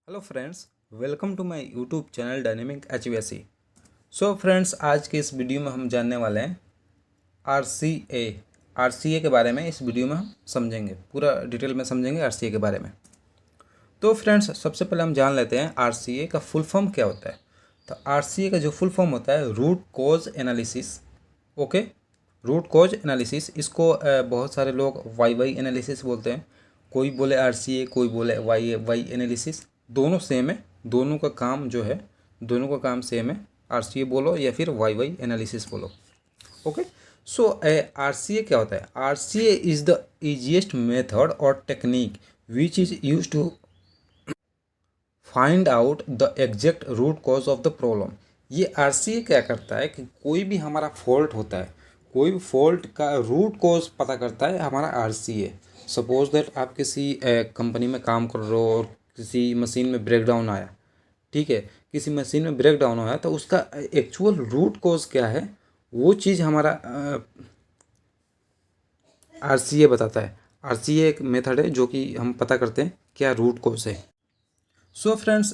Hello friends, welcome to my YouTube channel dynamic HVAC। So friends, आज के इस video में हम जानने वाले हैं आर सी ए के बारे में। इस वीडियो में हम समझेंगे, पूरा डिटेल में समझेंगे आर सी ए के बारे में। तो फ्रेंड्स, सबसे पहले हम जान लेते हैं आर सी ए का फुल फॉर्म क्या होता है। तो आर सी ए का जो फुल फॉर्म होता है root cause analysis. Okay, root cause analysis, इसको बहुत सारे लोग वाई एनालिसिस बोलते हैं। कोई बोले आर सी ए, कोई बोले वाई एनालिसिस। दोनों सेम है, दोनों का काम जो है, दोनों का काम सेम है। आर सी ए बोलो या फिर वाई एनालिसिस बोलो। Okay, so R C A क्या होता है? R C A is the easiest method और technique which is use to find out the exact root cause of the problem. ये आर सी ए क्या करता है कि कोई भी हमारा फॉल्ट होता है, कोई भी फॉल्ट का रूट कॉज पता करता है हमारा R C A. Suppose that आप किसी कंपनी में काम कर रहे हो और किसी मशीन में ब्रेक डाउन आया। ठीक है, किसी मशीन में ब्रेक डाउन आया तो उसका एक्चुअल रूट कॉज क्या है, वो चीज़ हमारा आर सी ए बताता है। आर सी ए एक मेथड है जो कि हम पता करते हैं क्या रूट कॉज है। सो फ्रेंड्स,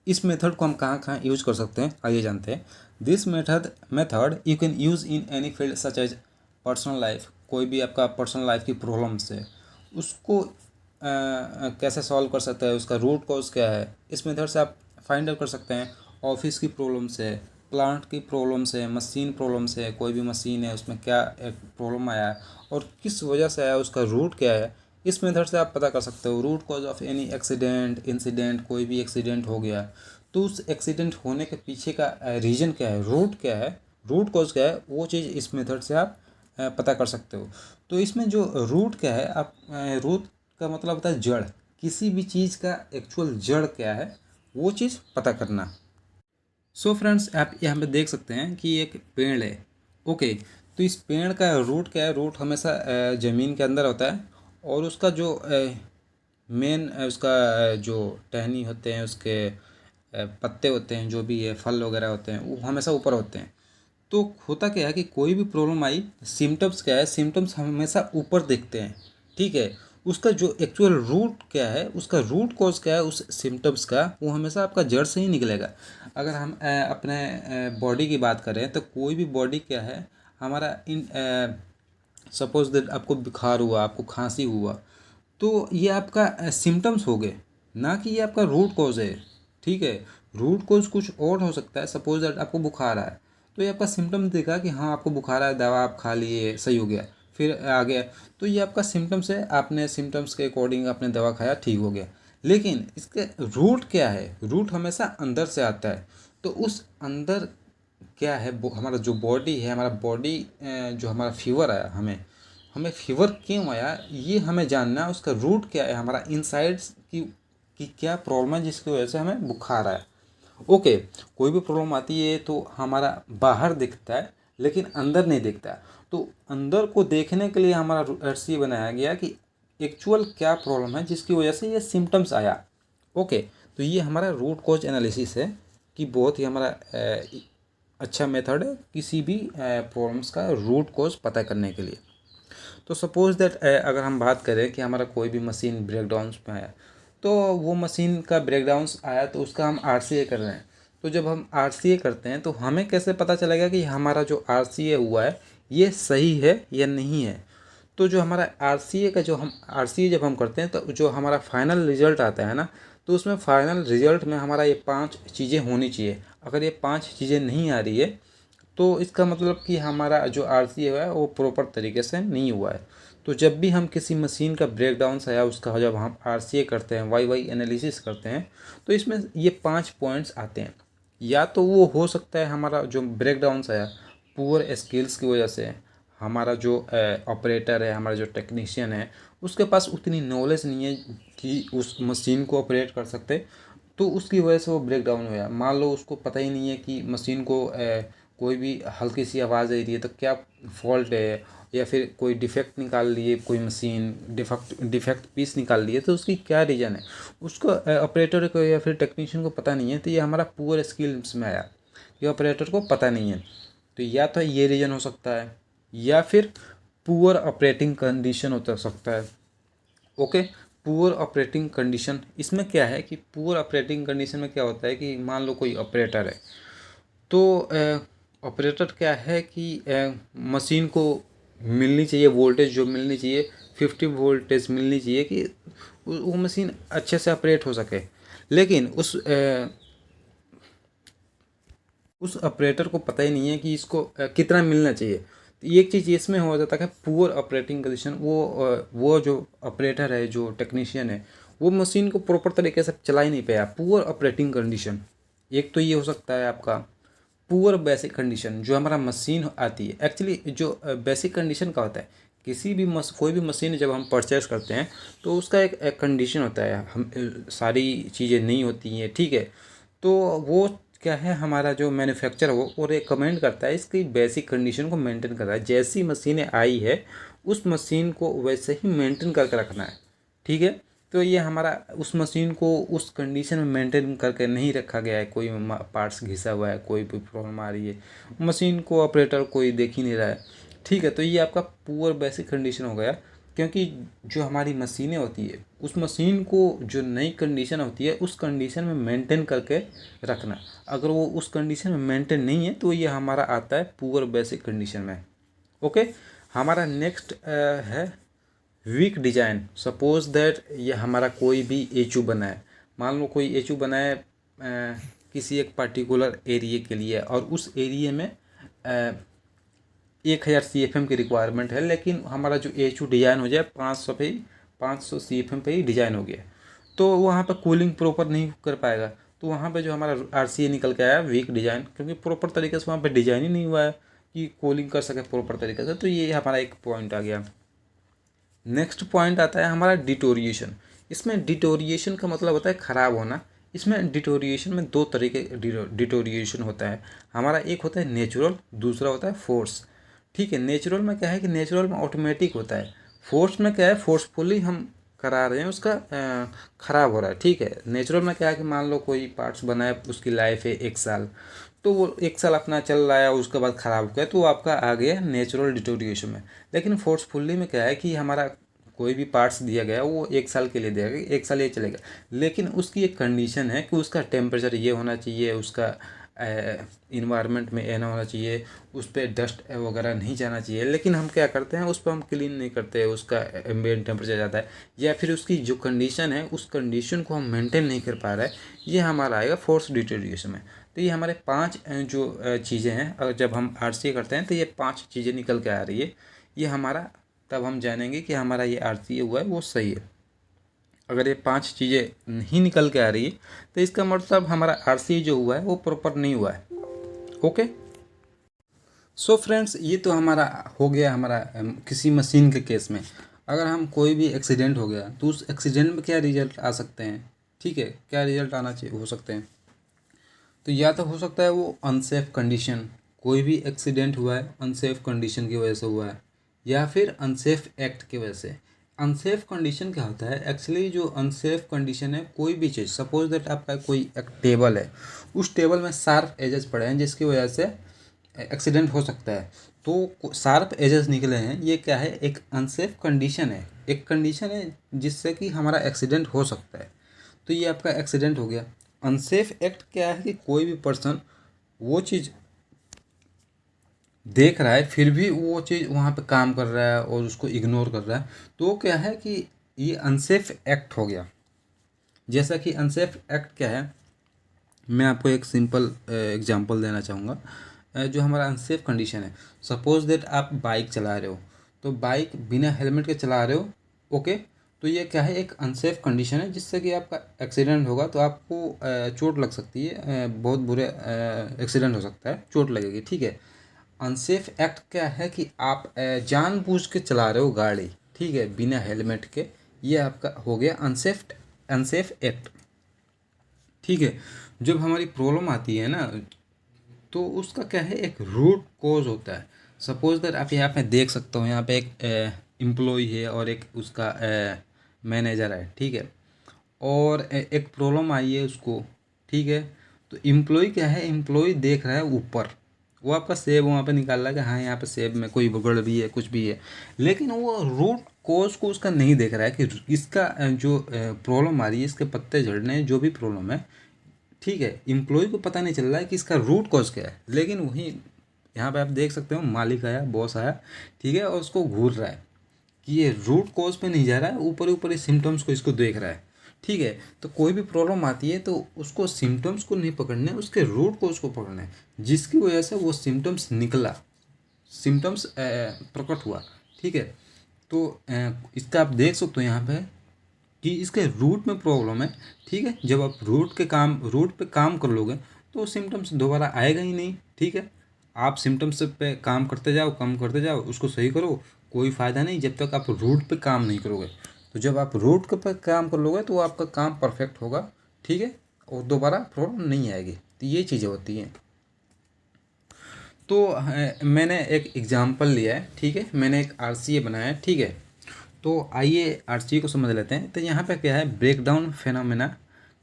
इस मेथड को हम कहाँ कहाँ यूज कर सकते हैं, आइए जानते हैं। This method you can use in any field such as personal life. कोई भी आपका पर्सनल लाइफ की प्रॉब्लम्स है, उसको कैसे सॉल्व कर सकते हैं, उसका रूट कॉज क्या है, इस मेथड से आप फाइंड आउट कर सकते हैं। ऑफिस की प्रॉब्लम्स है, प्लांट की प्रॉब्लम्स है, मशीन प्रॉब्लम्स है, कोई भी मशीन है उसमें क्या एक प्रॉब्लम आया है और किस वजह से आया, उसका रूट क्या है। इस मेथड से आप पता कर सकते हो root cause of any accident, incident. कोई भी एक्सीडेंट हो गया तो उस एक्सीडेंट होने के पीछे का रीज़न क्या है, रूट क्या है, रूट कॉज क्या है, वो चीज़ इस मेथड से आप पता कर सकते हो। तो इसमें जो रूट क्या है, आप रूट का मतलब होता है जड़। किसी भी चीज़ का एक्चुअल जड़ क्या है, वो चीज़ पता करना। सो फ्रेंड्स, आप यहाँ पे देख सकते हैं कि एक पेड़ है। ओके, तो इस पेड़ का रूट क्या है? रूट हमेशा ज़मीन के अंदर होता है और उसका जो मेन उसका जो टहनी होते हैं, उसके पत्ते होते हैं, जो भी है फल वगैरह होते हैं, वो हमेशा ऊपर होते हैं। तो होता क्या है कि कोई भी प्रॉब्लम आई, सिम्टम्स क्या है, सिम्टम्स हमेशा ऊपर दिखते हैं। ठीक है, उसका जो एक्चुअल रूट क्या है, उसका रूट कॉज क्या है उस सिम्टम्स का, वो हमेशा आपका जड़ से ही निकलेगा। अगर हम अपने बॉडी की बात करें तो कोई भी बॉडी क्या है हमारा, इन सपोज दैट आपको बुखार हुआ, आपको खांसी हुआ, तो ये आपका सिम्टम्स हो गए, ना कि ये आपका रूट कॉज है। ठीक है, रूट कॉज कुछ और हो सकता है। सपोज दैट आपको बुखार आया तो ये आपका सिम्टम देखा कि हाँ आपको बुखार आया, दवा आप खा लिए, सही हो गया, फिर आ गया। तो ये आपका सिम्टम्स है, आपने सिम्टम्स के अकॉर्डिंग आपने दवा खाया, ठीक हो गया। लेकिन इसके रूट क्या है? रूट हमेशा अंदर से आता है। तो उस अंदर क्या है, हमारा जो बॉडी है, हमारा बॉडी जो हमारा फीवर आया, हमें हमें फीवर क्यों आया, ये हमें जानना है। उसका रूट क्या है, हमारा इनसाइड्स की क्या प्रॉब्लम है जिसकी वजह से हमें बुखार आया। ओके, कोई भी प्रॉब्लम आती है तो हमारा बाहर दिखता है लेकिन अंदर नहीं दिखता। तो अंदर को देखने के लिए हमारा RCA बनाया गया कि एक्चुअल क्या प्रॉब्लम है जिसकी वजह से ये सिम्टम्स आया। ओके, तो ये हमारा रूट कॉज एनालिसिस है कि बहुत ही हमारा अच्छा मेथड है किसी भी प्रॉब्लम्स का रूट कॉज पता करने के लिए। तो सपोज दैट अगर हम बात करें कि हमारा कोई भी मशीन ब्रेकडाउन में आया, तो वो मशीन का ब्रेकडाउन आया तो उसका हम RCA कर रहे हैं। तो जब हम RCA करते हैं तो हमें कैसे पता चलेगा कि हमारा जो RCA हुआ है ये सही है या नहीं है? तो जो हमारा RCA का, जो हम RCA जब हम करते हैं तो जो हमारा फाइनल रिजल्ट आता है ना, तो उसमें फाइनल रिजल्ट में हमारा ये 5 चीज़ें होनी चाहिए। अगर ये 5 चीज़ें नहीं आ रही है तो इसका मतलब कि हमारा जो RCA हुआ है वो प्रॉपर तरीके से नहीं हुआ है। तो जब भी हम किसी मशीन का ब्रेकडाउन आया, उसका जब हम RCA करते हैं, वाई एनालिसिस करते हैं, तो इसमें ये 5 पॉइंट्स आते हैं। या तो वो हो सकता है हमारा जो ब्रेकडाउन आया पुअर स्किल्स की वजह से, हमारा जो ऑपरेटर है, हमारा जो टेक्नीशियन है, उसके पास उतनी नॉलेज नहीं है कि उस मशीन को ऑपरेट कर सकते, तो उसकी वजह से वो ब्रेक डाउन हुआ। मान लो उसको पता ही नहीं है कि मशीन को कोई भी हल्की सी आवाज़ आ रही है तो क्या फॉल्ट है, या फिर कोई डिफेक्ट निकाल लिए, कोई मशीन डिफेक्ट पीस निकाल लिए, तो उसकी क्या रीज़न है, उसको ऑपरेटर को या फिर टेक्नीशियन को पता नहीं है। तो ये हमारा पुअर स्किल्स में आया, ये ऑपरेटर को पता नहीं है। तो या तो ये रीज़न हो सकता है, या फिर पुअर ऑपरेटिंग कंडीशन हो सकता है। ओके, पुअर ऑपरेटिंग कंडीशन, इसमें क्या है कि पुअर ऑपरेटिंग कंडीशन में क्या होता है कि मान लो कोई ऑपरेटर है, तो ऑपरेटर क्या है कि मशीन को मिलनी चाहिए वोल्टेज, जो मिलनी चाहिए 50 वोल्टेज मिलनी चाहिए कि वो मशीन अच्छे से ऑपरेट हो सके। लेकिन उस ऑपरेटर को पता ही नहीं है कि इसको कितना मिलना चाहिए। तो एक चीज़ इसमें हो जाता है पुअर ऑपरेटिंग कंडीशन, वो जो ऑपरेटर है, जो टेक्नीशियन है, वो मशीन को प्रॉपर तरीके से चला ही नहीं पाया। पुअर ऑपरेटिंग कंडीशन एक तो ये हो सकता है आपका। पुअर बेसिक कंडीशन, जो हमारा मशीन आती है, एक्चुअली जो बेसिक कंडीशन का होता है, किसी भी कोई भी मशीन जब हम परचेस करते हैं तो उसका एक कंडीशन होता है, हम सारी चीज़ें नहीं होती हैं, ठीक है। तो वो क्या है, हमारा जो मैन्युफैक्चर वो रिकमेंड करता है इसकी बेसिक कंडीशन को मेंटेन कर रहा है। जैसी मशीनें आई है उस मशीन को वैसे ही मेंटेन करके रखना है, ठीक है। तो ये हमारा उस मशीन को उस कंडीशन में मेंटेन करके नहीं रखा गया है, कोई पार्ट्स घिसा हुआ है, कोई भी प्रॉब्लम आ रही है, मशीन को ऑपरेटर कोई देख ही नहीं रहा है, ठीक है। तो ये आपका पुअर बेसिक कंडीशन हो गया, क्योंकि जो हमारी मशीनें होती है उस मशीन को जो नई कंडीशन होती है उस कंडीशन में मेंटेन करके रखना। अगर वो उस कंडीशन में मेंटेन नहीं है तो ये हमारा आता है पुअर बेसिक कंडीशन में। ओके, हमारा नेक्स्ट है वीक डिजाइन। सपोज दैट ये हमारा कोई भी एचयू बना है, मान लो कोई एचयू बना है किसी एक पर्टिकुलर एरिया के लिए, और उस एरिया में 1000 CFM की रिक्वायरमेंट है, लेकिन हमारा जो एचयू डिज़ाइन हो जाए 500 CFM पे ही डिज़ाइन हो गया, तो वहाँ पर कूलिंग प्रॉपर नहीं कर पाएगा। तो वहाँ पे जो हमारा RCA निकल के आया वीक डिज़ाइन, क्योंकि प्रॉपर तरीके से वहाँ पे डिज़ाइन ही नहीं हुआ है कि कूलिंग कर सके प्रॉपर तरीके से। तो ये हमारा एक पॉइंट आ गया। नेक्स्ट पॉइंट आता है हमारा डिटोरिएशन। इसमें डिटोरिएशन का मतलब होता है ख़राब होना। इसमें डिटोरिएशन में दो तरीके डिटोरिएशन होता है हमारा, एक होता है नेचुरल, दूसरा होता है फोर्स, ठीक है। नेचुरल में क्या है कि नेचुरल में ऑटोमेटिक होता है, फोर्स में क्या है फोर्सफुली हम करा रहे हैं, उसका ख़राब हो रहा है, ठीक है। नेचुरल में क्या है कि मान लो कोई पार्ट्स बनाए, उसकी लाइफ है 1 साल, तो वो 1 साल अपना चल रहा है, उसके बाद ख़राब हो गया, तो वो आपका आ गया नेचुरल डिटोरिएशन में। लेकिन फोर्सफुली में क्या है कि हमारा कोई भी पार्ट्स दिया गया वो 1 साल के लिए दिया गया, 1 साल ये चलेगा, लेकिन उसकी एक कंडीशन है कि उसका टेम्परेचर ये होना चाहिए, उसका इन्वायरमेंट में ये ना होना चाहिए, उस पर डस्ट वगैरह नहीं जाना चाहिए। लेकिन हम क्या करते हैं, उस पर हम क्लीन नहीं करते, उसका एम्बिएंट टेम्परेचर जाता है, या फिर उसकी जो कंडीशन है उस कंडीशन को हम मेंटेन नहीं कर पा रहे हैं, ये हमारा आएगा फोर्स डिटोरिएशन में। तो ये हमारे 5 जो चीज़ें हैं, अगर जब हम RCA करते हैं तो ये 5 चीज़ें निकल के आ रही है, ये हमारा तब हम जानेंगे कि हमारा ये RCA हुआ है वो सही है। अगर ये 5 चीज़ें नहीं निकल के आ रही है तो इसका मतलब हमारा RCA जो हुआ है वो प्रॉपर नहीं हुआ है। ओके, सो फ्रेंड्स, ये तो हमारा हो गया हमारा किसी मशीन के केस में। अगर हम कोई भी एक्सीडेंट हो गया तो उस एक्सीडेंट में क्या रिजल्ट आ सकते हैं, ठीक है, क्या रिजल्ट आना चाहिए हो सकते हैं। तो या तो हो सकता है वो अनसेफ कंडीशन, कोई भी एक्सीडेंट हुआ है अनसेफ कंडीशन की वजह से हुआ है, या फिर अनसेफ एक्ट की वजह से। अनसेफ कंडीशन क्या होता है, एक्चुअली जो अनसेफ कंडीशन है, कोई भी चीज़, सपोज दैट आपका कोई एक टेबल है, उस टेबल में शार्प एजेस पड़े हैं जिसकी वजह से एक्सीडेंट हो सकता है। तो शार्प एजेस निकले हैं, ये क्या है, एक अनसेफ कंडीशन है, एक कंडीशन है जिससे कि हमारा एक्सीडेंट हो सकता है। तो ये आपका एक्सीडेंट हो गया। अनसेफ एक्ट क्या है कि कोई भी पर्सन वो चीज़ देख रहा है फिर भी वो चीज़ वहाँ पे काम कर रहा है और उसको इग्नोर कर रहा है, तो क्या है कि ये अनसेफ एक्ट हो गया। जैसा कि अनसेफ एक्ट क्या है, मैं आपको एक सिंपल एग्जांपल देना चाहूँगा। जो हमारा अनसेफ कंडीशन है, सपोज दैट आप बाइक चला रहे हो, तो बाइक बिना हेलमेट के चला रहे हो, ओके, तो ये क्या है, एक अनसेफ कंडीशन है जिससे कि आपका एक्सीडेंट होगा, तो आपको चोट लग सकती है, बहुत बुरे एक्सीडेंट हो सकता है, चोट लगेगी, ठीक है। अनसेफ एक्ट क्या है कि आप जानबूझ के चला रहे हो गाड़ी, ठीक है, बिना हेलमेट के, ये आपका हो गया अनसेफ एक्ट, ठीक है। जब हमारी प्रॉब्लम आती है ना, तो उसका क्या है, एक रूट कॉज होता है। सपोज दैट आप यहाँ पे देख सकते हो, यहाँ पे एक एम्प्लॉय है और एक उसका मैनेजर है, ठीक है, और एक प्रॉब्लम आई है उसको, ठीक है। तो एम्प्लॉय क्या है, एम्प्लॉय देख रहा है ऊपर, वो आपका सेब वहाँ पे निकाल रहा है कि हाँ यहाँ पे सेब में कोई गड़बड़ भी है, कुछ भी है, लेकिन वो रूट कोज को उसका नहीं देख रहा है कि इसका जो प्रॉब्लम आ रही है, इसके पत्ते झड़ने जो भी प्रॉब्लम है, ठीक है, एम्प्लॉय को पता नहीं चल रहा है कि इसका रूट कॉज क्या है। लेकिन वहीं यहाँ पे आप देख सकते हो मालिक आया, बॉस आया, ठीक है, और उसको घूर रहा है कि ये रूट कॉज पे नहीं जा रहा है, ऊपर ऊपर इस सिम्टम्स को इसको देख रहा है, ठीक है। तो कोई भी प्रॉब्लम आती है तो उसको सिम्टम्स को नहीं पकड़ना है, उसके रूट कॉज को पकड़ना है, जिसकी वजह से वो सिम्टम्स निकला, सिम्टम्स प्रकट हुआ, ठीक है। तो इसका आप देख सकते हो यहाँ पे कि इसके रूट में प्रॉब्लम है, ठीक है। जब आप रूट पे काम कर लोगे तो सिम्टम्स दोबारा आएगा ही नहीं, ठीक है। आप सिम्टम्स पे काम करते जाओ, उसको सही करो, कोई फ़ायदा नहीं जब तक आप रूट पे काम नहीं करोगे। तो जब आप रूट के पे काम कर लोगे तो आपका काम परफेक्ट होगा, ठीक है, और दोबारा प्रॉब्लम नहीं आएगी। तो ये चीज़ें होती हैं। तो मैंने एक एग्जांपल लिया है, ठीक है, मैंने एक आरसीए बनाया है, ठीक है। तो आइए आरसीए को समझ लेते हैं। तो यहाँ पे क्या है, ब्रेकडाउन फेनोमेना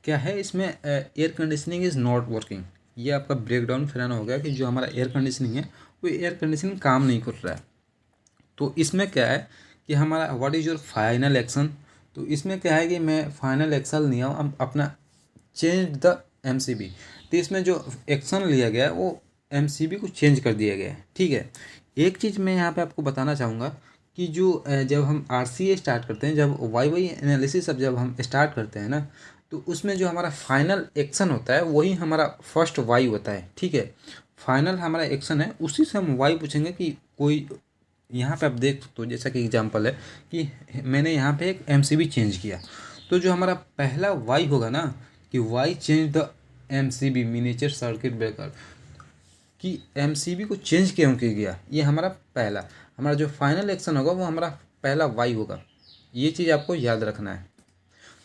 क्या है, इसमें air conditioning is not working. ये आपका ब्रेकडाउन फेनोमेना हो गया कि जो हमारा एयर कंडीशनिंग है वो एयर कंडीशनिंग काम नहीं कर रहा है। तो इसमें क्या है कि हमारा what is your final action. तो इसमें क्या है कि मैं फाइनल एक्शन लिया हूँ अपना चेंज द एमसीबी। तो इसमें जो एक्शन लिया गया है वो एमसीबी को चेंज कर दिया गया है, ठीक है। एक चीज़ मैं यहाँ पे आपको बताना चाहूँगा कि जो जब हम आरसीए स्टार्ट करते हैं, जब वाई एनालिसिस अब जब हम स्टार्ट करते हैं ना, तो उसमें जो हमारा फाइनल एक्शन होता है वही हमारा फर्स्ट वाई होता है, ठीक है। फाइनल हमारा एक्शन है, उसी से हम वाई पूछेंगे कि कोई, यहाँ पे आप देख सकते हो जैसा कि एग्जांपल है कि मैंने यहाँ पे एक एमसीबी चेंज किया, तो जो हमारा पहला वाई होगा ना कि why change the MCB miniature circuit breaker, कि एमसीबी को चेंज क्यों किया गया, ये हमारा पहला, हमारा जो फाइनल एक्शन होगा वो हमारा पहला वाई होगा। ये चीज़ आपको याद रखना है,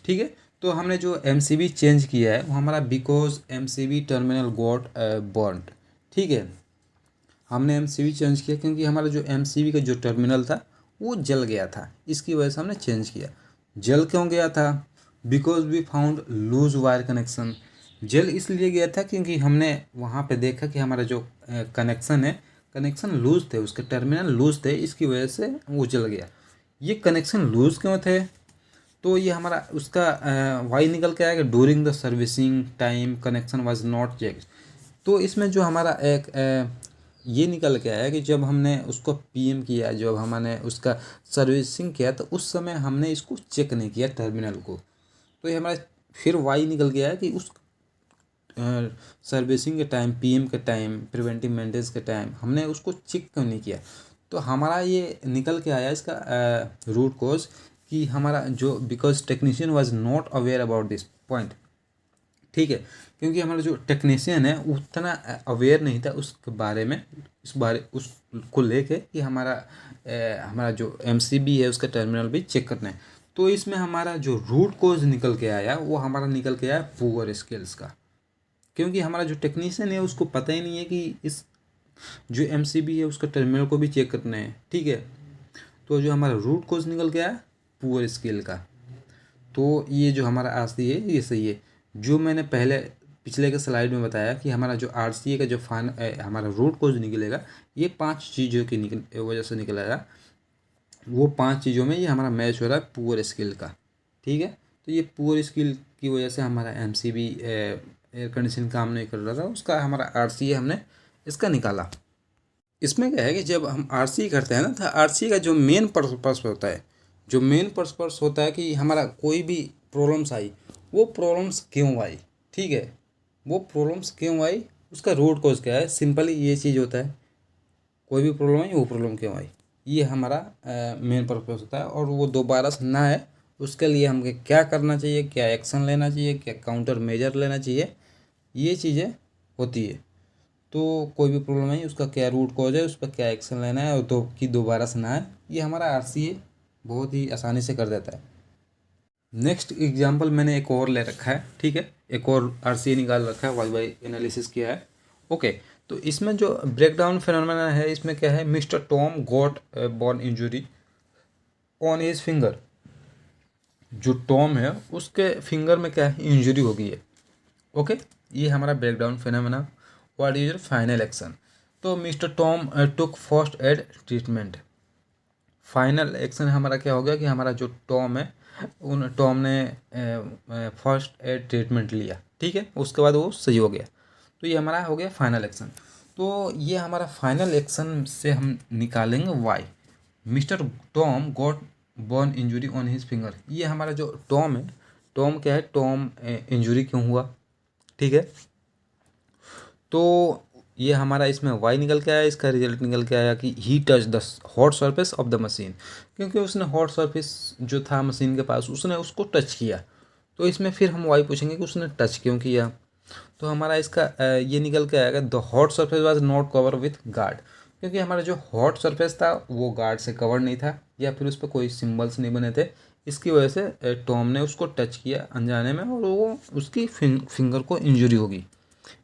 ठीक है। तो हमने जो एमसीबी चेंज किया है वो हमारा because MCB terminal got burned, ठीक है। हमने एमसीबी चेंज किया क्योंकि हमारा जो एमसीबी का जो टर्मिनल था वो जल गया था, इसकी वजह से हमने चेंज किया। जल क्यों गया था, because we found loose wire connection. जल इसलिए गया था क्योंकि हमने वहाँ पे देखा कि हमारा जो कनेक्शन है, कनेक्शन लूज थे, उसके टर्मिनल लूज थे, इसकी वजह से वो जल गया। ये कनेक्शन लूज क्यों थे, तो ये हमारा उसका वाई निकल के आएगा, during the servicing time connection was not check. तो इसमें जो हमारा एक ये निकल के आया कि जब हमने उसको पीएम किया, जब हमने उसका सर्विसिंग किया, तो उस समय हमने इसको चेक नहीं किया टर्मिनल को। तो ये हमारा फिर वाई निकल गया है कि उस सर्विसिंग के टाइम, पीएम के टाइम, प्रिवेंटिव मेंटेनेंस के टाइम हमने उसको चेक क्यों नहीं किया। तो हमारा ये निकल के आया इसका रूट कॉज कि हमारा जो because technician was not aware about this point, ठीक है। क्योंकि हमारा जो टेक्नीशियन है उतना अवेयर नहीं था उसके बारे में, उसको लेके कि हमारा जो एमसीबी है उसका टर्मिनल भी चेक करना है। तो इसमें हमारा जो रूट कोज निकल के आया वो हमारा निकल के आया पुअर स्किल्स का, क्योंकि हमारा जो टेक्नीशियन है उसको पता ही नहीं है कि इस जो एमसीबी है उसका टर्मिनल को भी चेक करना है, ठीक है। तो जो हमारा रूट कोज निकल के आया पुअर स्किल का। तो ये जो हमारा आरसी है ये सही है। जो मैंने पहले पिछले के स्लाइड में बताया कि हमारा जो आरसीए का जो हमारा रूट कोज निकलेगा, ये 5 चीज़ों की वजह से निकलेगा। वो 5 चीज़ों में ये हमारा मैच हो रहा है पुअर स्किल का, ठीक है। तो ये पुअर स्किल की वजह से हमारा एमसीबी एयर कंडीशन काम नहीं कर रहा था, उसका हमारा आरसीए हमने इसका निकाला। इसमें क्या है कि जब हम आरसीए करते हैं ना, तो आरसीए का जो मेन पर्पस होता है, जो मेन पर्पस होता है कि हमारा कोई भी प्रॉब्लम्स आई, वो प्रॉब्लम्स क्यों आई, ठीक है, वो प्रॉब्लम्स क्यों आई, उसका रूट कॉज क्या है, सिंपली ये चीज़ होता है। कोई भी प्रॉब्लम आई वो प्रॉब्लम क्यों आई, ये हमारा मेन पर्पस होता है। और वो दोबारा से ना आए उसके लिए हमें क्या करना चाहिए, क्या एक्शन लेना चाहिए, क्या काउंटर मेजर लेना चाहिए, ये चीज़ें होती है। तो कोई भी प्रॉब्लम आई उसका क्या रूट कॉज है, उस पर क्या एक्शन लेना है, और कि दोबारा से ना आए, ये हमारा आरसीए बहुत ही आसानी से कर देता है। नेक्स्ट एग्जांपल मैंने एक और ले रखा है, ठीक है, एक और आरसीए निकाल रखा है, वाई एनालिसिस किया है, ओके। तो इसमें जो ब्रेकडाउन फिनोमेना है, इसमें क्या है, mister Tom got born injury on his finger. जो टॉम है उसके फिंगर में क्या है, इंजुरी हो गई है, ओके। ये हमारा breakdown phenomena. What is your final action. तो mister Tom took first aid treatment. Final action हमारा क्या हो गया कि हमारा जो टॉम है, उन टॉम ने फर्स्ट एड ट्रीटमेंट लिया, ठीक है, उसके बाद वो सही हो गया। तो ये हमारा हो गया फाइनल एक्शन। तो ये हमारा फाइनल एक्शन से हम निकालेंगे why. Mister Tom got burn injury on his finger. ये हमारा जो टॉम है, टॉम क्या है, टॉम इंजुरी क्यों हुआ, ठीक है। तो ये हमारा इसमें वाई निकल के आया, इसका रिजल्ट निकल के आया कि he touch the hot surface of the machine, क्योंकि उसने हॉट सरफेस जो था मशीन के पास उसने उसको टच किया। तो इसमें फिर हम वाई पूछेंगे कि उसने टच क्यों किया। तो हमारा इसका ये निकल के आएगा the hot surface was not cover with guard, क्योंकि हमारा जो हॉट सरफेस था वो गार्ड से कवर नहीं था, या फिर उस पर कोई सिम्बल्स नहीं बने थे। इसकी वजह से टॉम ने उसको टच किया अनजाने में और वो उसकी फिंगर को इंजरी होगी,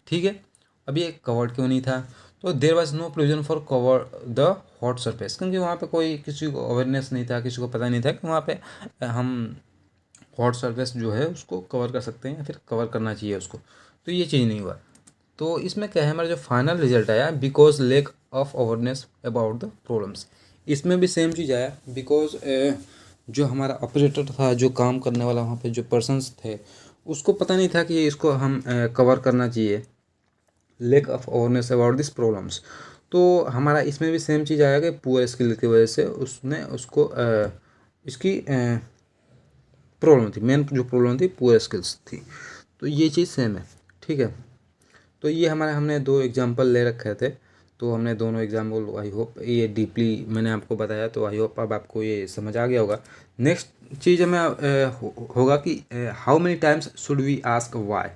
ठीक है। अब ये कवर्ड क्यों नहीं था, तो there was no provision for cover the hot surface, क्योंकि वहाँ पे कोई किसी को अवेयरनेस नहीं था, किसी को पता नहीं था कि वहाँ पे हम हॉट सरफेस जो है उसको कवर कर सकते हैं या फिर कवर करना चाहिए उसको। तो ये चीज़ नहीं हुआ। तो इसमें क्या है, हमारा जो फाइनल रिजल्ट आया because lack of awareness about the problems, इसमें भी सेम चीज़ आया बिकॉज जो हमारा ऑपरेटर था, जो काम करने वाला वहाँ पे जो पर्सन्स थे, उसको पता नहीं था कि इसको हम कवर करना चाहिए, lack of awareness about this problems. तो हमारा इसमें भी सेम चीज़ आया कि पुअर स्किल की वजह से उसने उसको इसकी प्रॉब्लम थी, मेन जो प्रॉब्लम थी पुअर स्किल्स थी। तो ये चीज़ सेम है, ठीक है। तो ये हमारे हमने दो एग्जाम्पल ले रखे थे, तो हमने दोनों एग्जाम्पल, आई होप ये डीपली मैंने आपको बताया, तो आई होप अब आपको ये समझ आ गया होगा। नेक्स्ट चीज़ हमें होगा कि how many times should we ask why.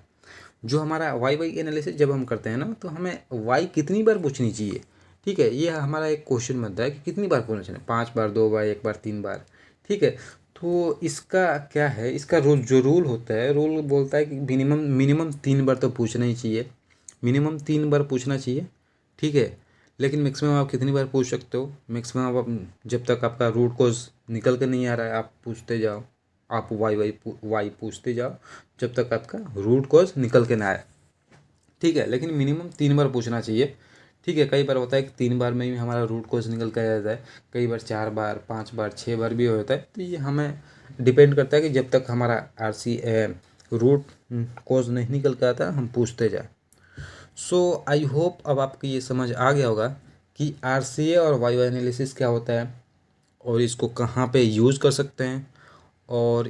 जो हमारा वाई वाई एनालिसिस जब हम करते हैं ना, तो हमें वाई कितनी बार पूछनी चाहिए, ठीक है। ये हमारा एक क्वेश्चन बनता है कि कितनी बार पूछना चाहिए, 5 बार, 2 बार, 1 बार, 3 बार, ठीक है। तो इसका क्या है, इसका जो रूल होता है, रूल बोलता है कि मिनिमम 3 बार तो पूछना ही चाहिए, मिनिमम 3 बार पूछना चाहिए, ठीक है। लेकिन मैक्सिमम आप कितनी बार पूछ सकते हो, मैक्सिमम आप जब तक आपका रूट कोज निकल के नहीं आ रहा है आप पूछते जाओ, आप वाई पूछते जाओ जब तक आपका रूट कोज निकल के ना आए, ठीक है। लेकिन मिनिमम 3 बार पूछना चाहिए, ठीक है। कई बार होता है कि 3 बार में ही हमारा रूट कोज निकल के आ जाता है, कई बार 4 बार, 5 बार, 6 बार भी होता है। तो ये हमें डिपेंड करता है कि जब तक हमारा आरसी रूट कोज नहीं निकल के आता हम पूछते जाए। सो आई होप अब आपको ये समझ आ गया होगा कि आरसीए और वाई एनालिसिस क्या होता है और इसको कहाँ पे यूज़ कर सकते हैं, और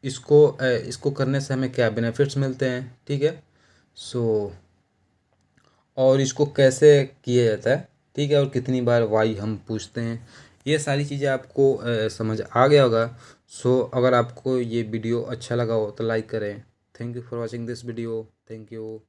इसको करने से हमें क्या बेनिफिट्स मिलते हैं, ठीक है। सो और इसको कैसे किया जाता है, ठीक है, और कितनी बार वाई हम पूछते हैं, ये सारी चीज़ें आपको समझ आ गया होगा। सो अगर आपको ये वीडियो अच्छा लगा हो तो लाइक करें। Thank you for watching this video, thank you.